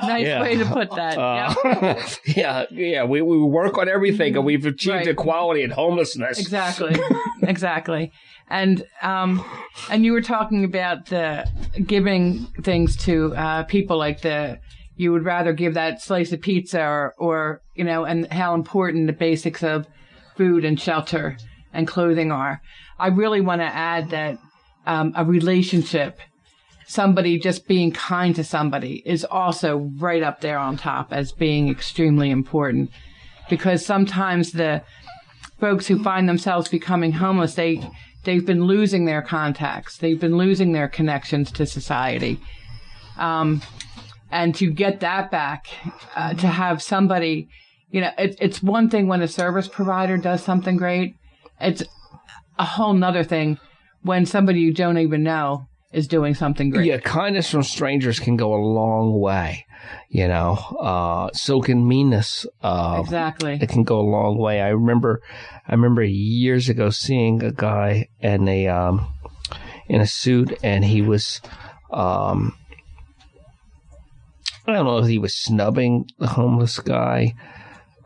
Nice way to put that. Yeah. We work on everything, and we've achieved equality in homelessness. Exactly. And you were talking about the giving things to people, like you would rather give that slice of pizza or and how important the basics of food and shelter and clothing are. I really want to add that a relationship, somebody just being kind to somebody, is also right up there on top as being extremely important, because sometimes the folks who find themselves becoming homeless, they've been losing their contacts. They've been losing their connections to society. And to get that back, to have somebody, it's one thing when a service provider does something great. It's a whole nother thing when somebody you don't even know is doing something great. Yeah, kindness from strangers can go a long way. So can meanness. Exactly. It can go a long way. I remember years ago seeing a guy in a suit, and he was, I don't know if he was snubbing the homeless guy,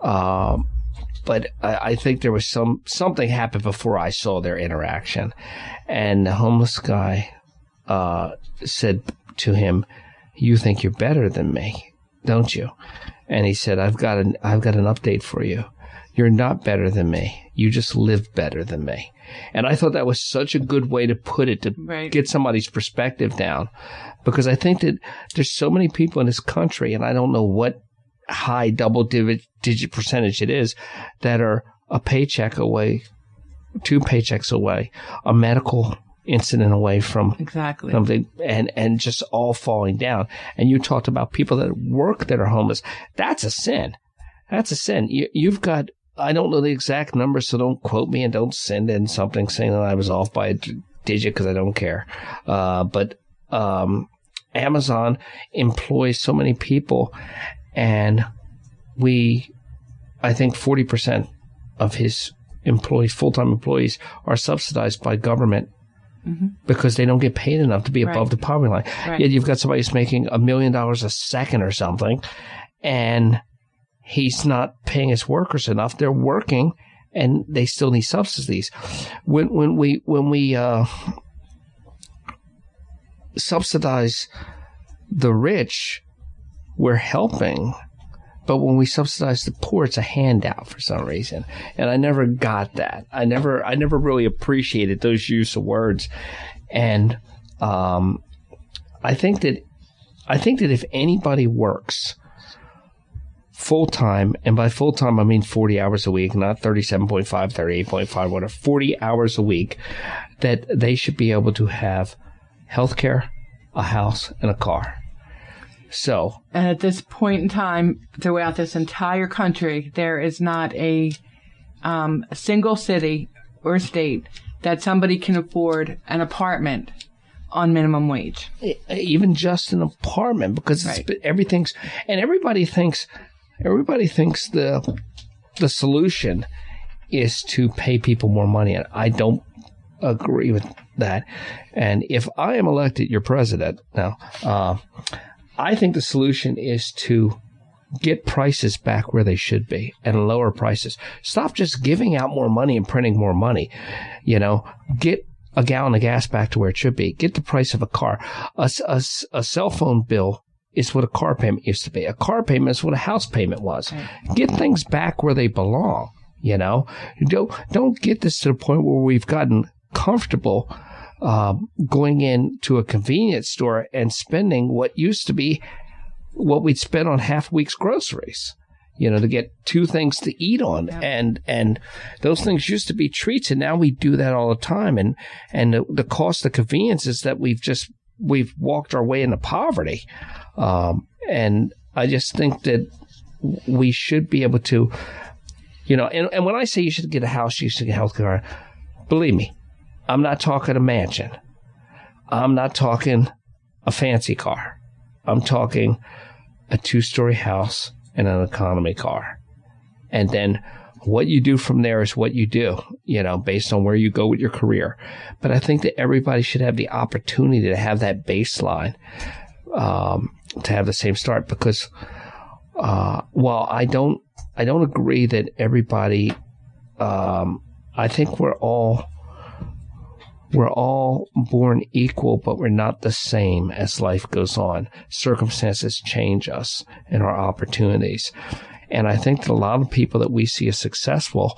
but I think there was something happened before I saw their interaction, and the homeless guy said to him, "You think you're better than me, don't you?" And he said, "I've got an update for you. You're not better than me. You just live better than me." And I thought that was such a good way to put it, to get somebody's perspective down, because I think that there's so many people in this country, and I don't know what high double-digit percentage it is, that are a paycheck away, 2 paychecks away, a medical incident away from something, and just all falling down. And you talked about people that work that are homeless. That's a sin. That's a sin. You've got, I don't know the exact numbers, so don't quote me and don't send in something saying that I was off by a digit, because I don't care. But Amazon employs so many people, and I think 40% of his employees, full-time employees, are subsidized by government. Mm-hmm. Because they don't get paid enough to be above the poverty line. Right. Yet you've got somebody who's making $1 million a second or something, and he's not paying his workers enough. They're working, and they still need subsidies. When we subsidize the rich, we're helping. But when we subsidize the poor, it's a handout for some reason. And I never got that. I never really appreciated those use of words. And I think that if anybody works full-time, and by full-time I mean 40 hours a week, not 37.5, 38.5, whatever, 40 hours a week, that they should be able to have health care, a house, and a car. So, and at this point in time, throughout this entire country, there is not a single city or state that somebody can afford an apartment on minimum wage. Even just an apartment, because everything's, and everybody thinks the solution is to pay people more money. And I don't agree with that. And if I am elected your president now, I think the solution is to get prices back where they should be and lower prices. Stop just giving out more money and printing more money. Get a gallon of gas back to where it should be. Get the price of a car. A cell phone bill is what a car payment used to be. A car payment is what a house payment was. Get things back where they belong. Don't get this to the point where we've gotten comfortable going into a convenience store and spending what used to be what we'd spend on half a week's groceries, to get 2 things to eat on. Yeah. And those things used to be treats, and now we do that all the time. And the cost of convenience is that we've walked our way into poverty. And I just think that we should be able to, and when I say you should get a house, you should get a health care, believe me, I'm not talking a mansion. I'm not talking a fancy car. I'm talking a 2-story house and an economy car. And then what you do from there is what you do, based on where you go with your career. But I think that everybody should have the opportunity to have that baseline. to have the same start because, while I don't agree that everybody, I think we're all born equal, but we're not the same as life goes on. Circumstances change us and our opportunities. And I think that a lot of people that we see as successful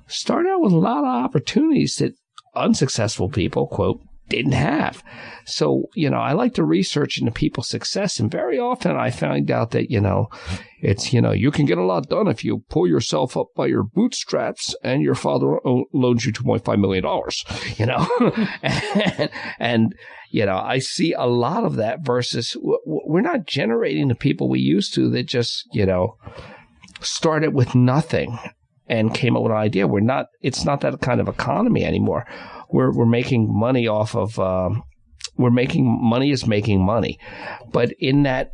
start out with a lot of opportunities that unsuccessful people, quote, didn't have. So, I like to research into people's success, and very often I find out that, it's, you can get a lot done if you pull yourself up by your bootstraps and your father loans you $2.5 million, and I see a lot of that versus we're not generating the people we used to that just, started with nothing and came up with an idea. It's not that kind of economy anymore. We're making money off of, money is making money. But in that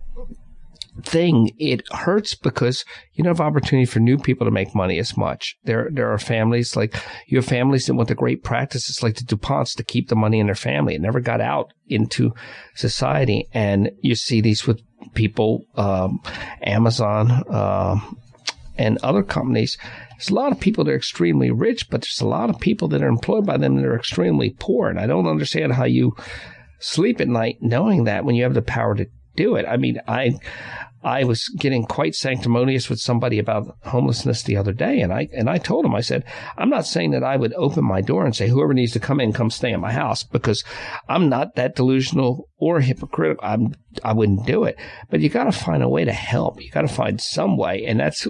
thing, it hurts because you don't have opportunity for new people to make money as much. There are families, like you have families that want the great practices like the DuPonts to keep the money in their family. It never got out into society. And you see these with people, Amazon, and other companies. There's a lot of people that are extremely rich, but there's a lot of people that are employed by them that are extremely poor. And I don't understand how you sleep at night knowing that when you have the power to do it. I mean, I was getting quite sanctimonious with somebody about homelessness the other day, and I told him, I said, I'm not saying that I would open my door and say, whoever needs to come in, come stay in my house, because I'm not that delusional or hypocritical. I wouldn't do it. But you got to find a way to help. You got to find some way, and that's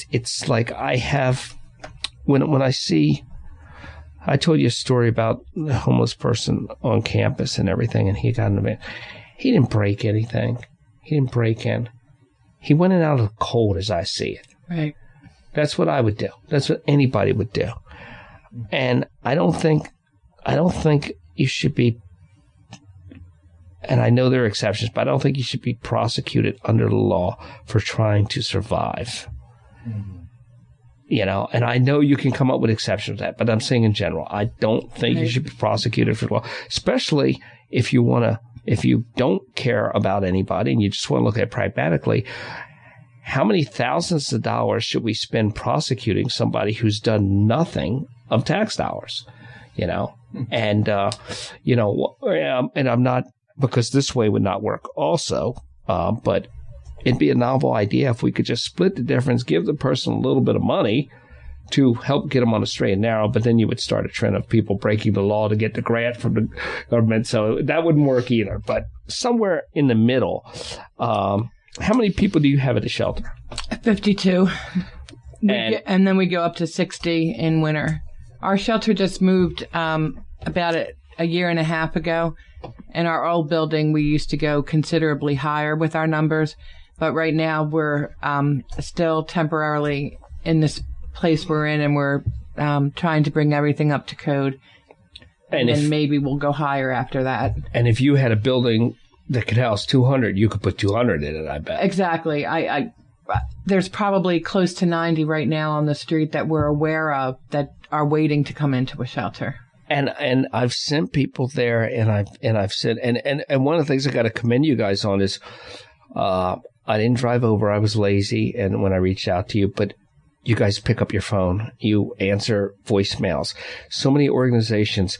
it's like I have when I see. I told you a story about a homeless person on campus and everything, and he got in a van. He didn't break anything. He didn't break in. He went in out of the cold, as I see it. Right. That's what I would do. That's what anybody would do. And I don't think you should be, and I know there are exceptions, but I don't think you should be prosecuted under the law for trying to survive. Mm-hmm. And I know you can come up with exceptions to that, but I'm saying in general, I don't think you should be prosecuted for the law, especially if you don't care about anybody and you just want to look at it pragmatically. How many thousands of dollars should we spend prosecuting somebody who's done nothing of tax dollars? And I'm not, because this way would not work also, but it'd be a novel idea if we could just split the difference, give the person a little bit of money to help get them on the straight and narrow, but then you would start a trend of people breaking the law to get the grant from the government. So that wouldn't work either. But somewhere in the middle, how many people do you have at the shelter? 52. And then we go up to 60 in winter. Our shelter just moved about a year and a half ago. In our old building, we used to go considerably higher with our numbers. But right now, we're still temporarily in this place we're in, and we're trying to bring everything up to code. And then maybe we'll go higher after that. And if you had a building that could house 200, you could put 200 in it, I bet. Exactly. There's probably close to 90 right now on the street that we're aware of that are waiting to come into a shelter. And I've sent people there, and I've said, and one of the things I got to commend you guys on is, I didn't drive over. I was lazy, and when I reached out to you, but you guys pick up your phone. You answer voicemails. So many organizations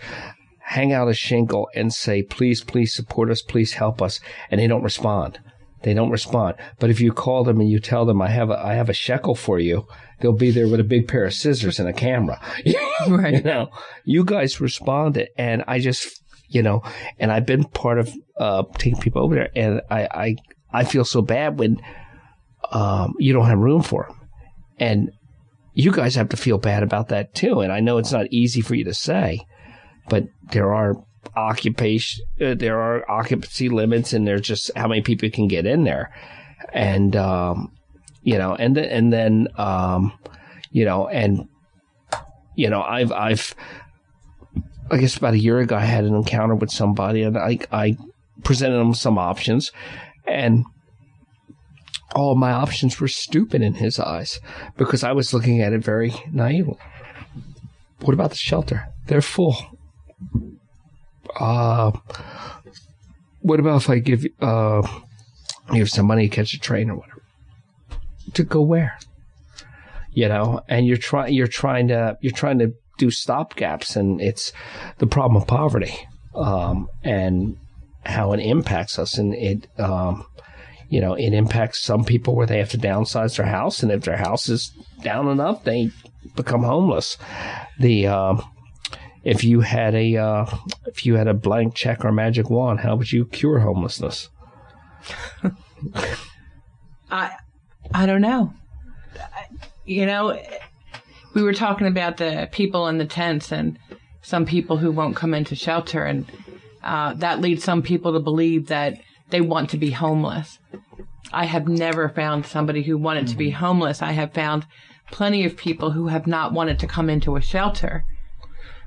hang out a shingle and say, please, please support us. Please help us. And they don't respond. But if you call them and you tell them, I have a shekel for you, they'll be there with a big pair of scissors and a camera. Right. You guys responded, and I just, and I've been part of taking people over there, and I feel so bad when you don't have room for them. And you guys have to feel bad about that too. And I know it's not easy for you to say, but there are occupancy limits, and there's just how many people can get in there. And, I guess about a year ago, I had an encounter with somebody, and I presented them some options, and all of my options were stupid in his eyes because I was looking at it very naively. What about the shelter? They're full. What about if I give you some money to catch a train or whatever? To go where? You know, and you're trying to do stopgaps, and it's the problem of poverty, and how it impacts us, and it it impacts some people where they have to downsize their house, and if their house is down and up, they become homeless. If you had a blank check or magic wand, how would you cure homelessness? I don't know. We were talking about the people in the tents and some people who won't come into shelter, and that leads some people to believe that they want to be homeless. I have never found somebody who wanted to be homeless. I have found plenty of people who have not wanted to come into a shelter,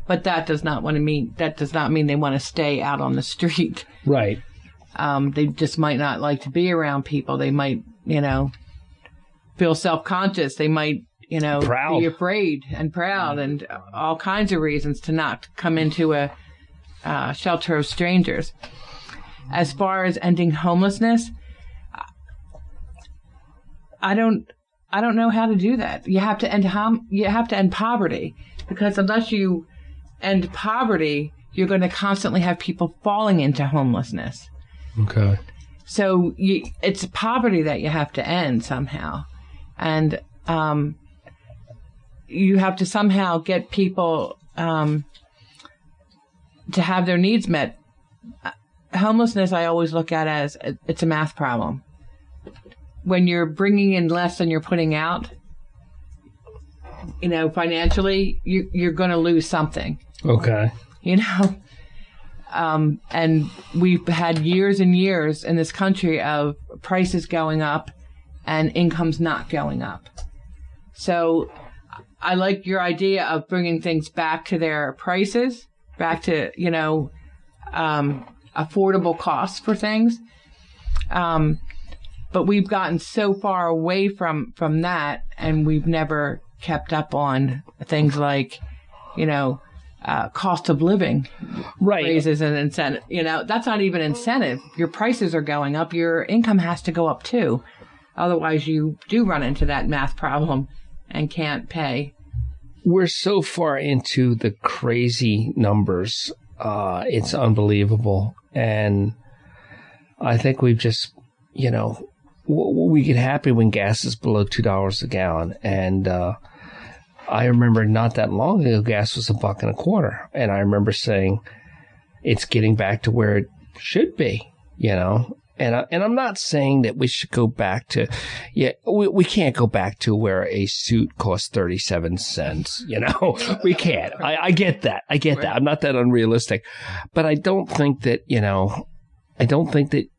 but that does not mean they want to stay out on the street. Right. They just might not like to be around people. They might, feel self-conscious. They might, proud. Be afraid and proud, and all kinds of reasons to not come into a shelter of strangers. As far as ending homelessness, I don't know how to do that. You have to end poverty, because unless you end poverty, you're going to constantly have people falling into homelessness. Okay. So it's poverty that you have to end somehow. And you have to somehow get people to have their needs met. Homelessness, I always look at as it's a math problem. When you're bringing in less than you're putting out, financially, you're going to lose something. Okay. And we've had years and years in this country of prices going up and incomes not going up. So I like your idea of bringing things back to their prices, back to, affordable costs for things. But we've gotten so far away from that, and we've never kept up on things like, cost of living, right, raises and incentive. That's not even incentive. Your prices are going up. Your income has to go up too. Otherwise, you do run into that math problem and can't pay. We're so far into the crazy numbers. It's unbelievable. And I think we've just, we get happy when gas is below $2 a gallon. And I remember not that long ago, gas was $1.25. And I remember saying it's getting back to where it should be, And I'm not saying that we should go back to, we can't go back to where a suit costs 37 cents, we can't. I get that. That. I'm not that unrealistic, but I don't think that,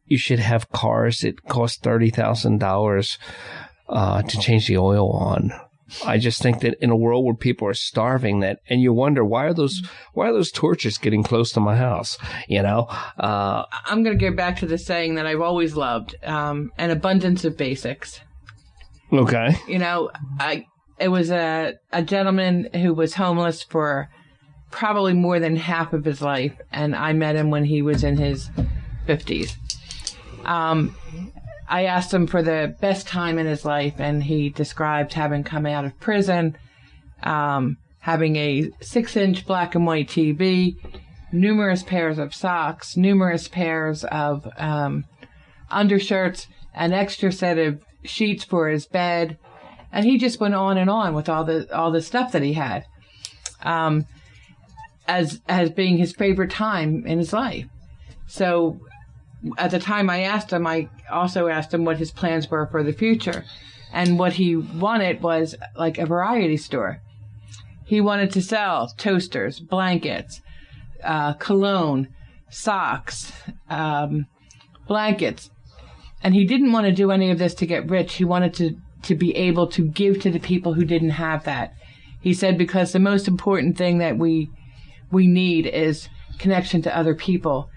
you should have cars that cost $30,000 to change the oil on. I just think that in a world where people are starving, and you wonder why are those torches getting close to my house? I'm going to get back to the saying that I've always loved: an abundance of basics. Okay. It was a gentleman who was homeless for probably more than half of his life, and I met him when he was in his 50s. I asked him for the best time in his life, and he described having come out of prison, having a 6-inch black and white TV, numerous pairs of socks, numerous pairs of undershirts, an extra set of sheets for his bed, and he just went on and on with all the stuff that he had, as being his favorite time in his life. So at the time I asked him, I also asked him what his plans were for the future. And what he wanted was like a variety store. He wanted to sell toasters, blankets, cologne, socks, blankets. And he didn't want to do any of this to get rich. He wanted to be able to give to the people who didn't have that. He said, because the most important thing that we need is connection to other people.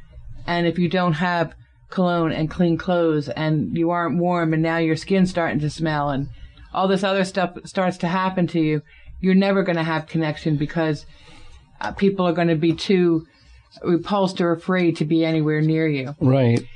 And if you don't have cologne and clean clothes and you aren't warm and now your skin's starting to smell and all this other stuff starts to happen to you, you're never going to have connection, because people are going to be too repulsed or afraid to be anywhere near you. Right.